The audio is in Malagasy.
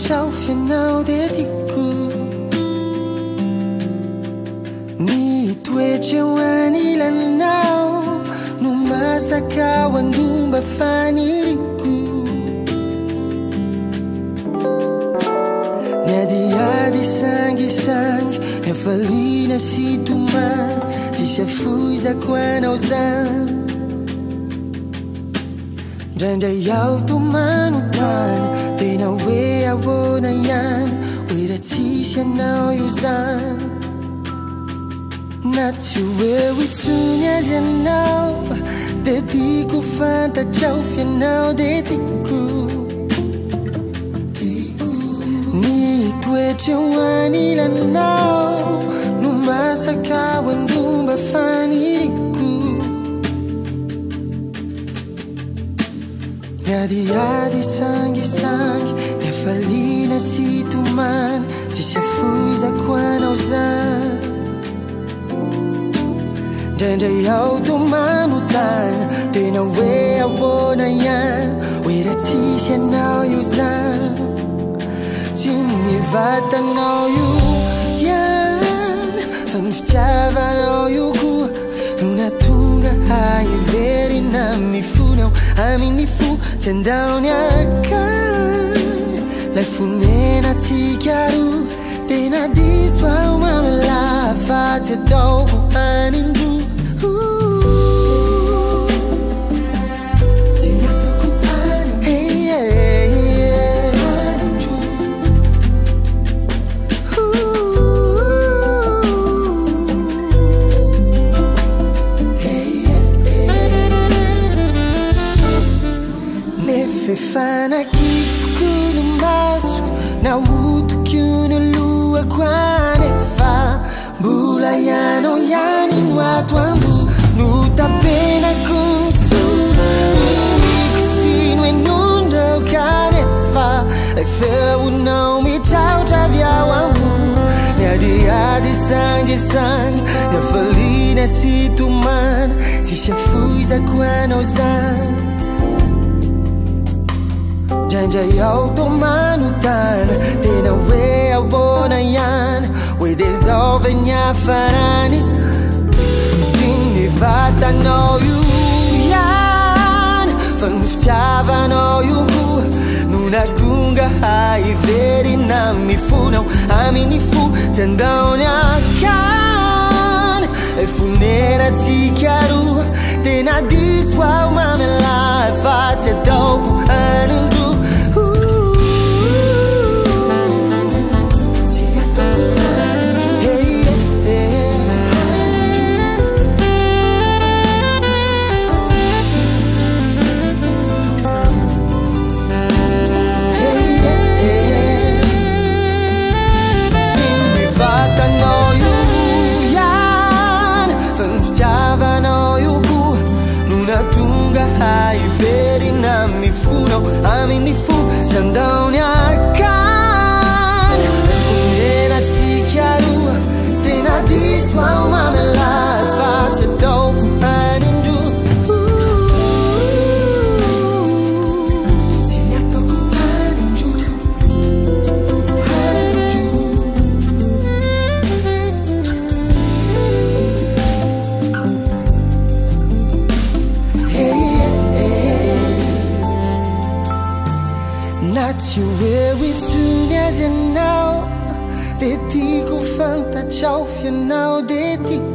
tao fianao dia tiako. Ny toetra ho anilanao no masaka ho andomba faniriko. Ny adiady sangisangy ny afaliana sy tomany tsisy afoizako anao zany. Ndraindray aho tomanontany tena hoe ahoana ihany hoe raha tsisy anao io zany. Na tsy hoe itsony azy anao dia tiako fantatrao fianao dia tiako. Ny toetra ho anilanao no masaka ho andomba faniriko. Ny adiady sangisangy ny afaliana sy tomany tsisy afoizako anao zany. Ndraindray aho tomanontany tena hoe ahoana ihany hoe raha tsisy anao io zany. Tsy ny vatanao io ihany fa ny fitiavanao io koa no nahatonga haheverina mifona aho amin'ny fo. Tsy andaony akany lay fonenantsika roa tena diso aho mamalafa tsy ataoko anindroa. Fanakipoko no masoko na otoky ny lohako anefa mbola ianao ihany no atoandro no tapenako misofa. Mimiko tsy no enondreo kanefa feonao mitraotra avy ao ambo. Ny adiady sangisangy ny afaliana sy tomany tsisy afoizako anao zany. Ndraindray aho tomanontany tena hoe ahoana ihany hoe dia zao ve ny hafarany. Tsy ny vatanao io ihany fa ny fitiavanao io koa no nahatonga haheverina mifona aho amin'ny fo. Tsy andaony akany fonenantsika roa tena diso aho mamelahy fa tsy ataoko anindroa. Haheverina mifona aho amin'ny fo. Tsy andaony akany fonenantsika roa tena diso aho mamelahy fa tsy ataoko anindroa. Tsy ataoko anindroa. Na tsy hoe itsony azy anao dia tiako fantatrao fianao dia tiako.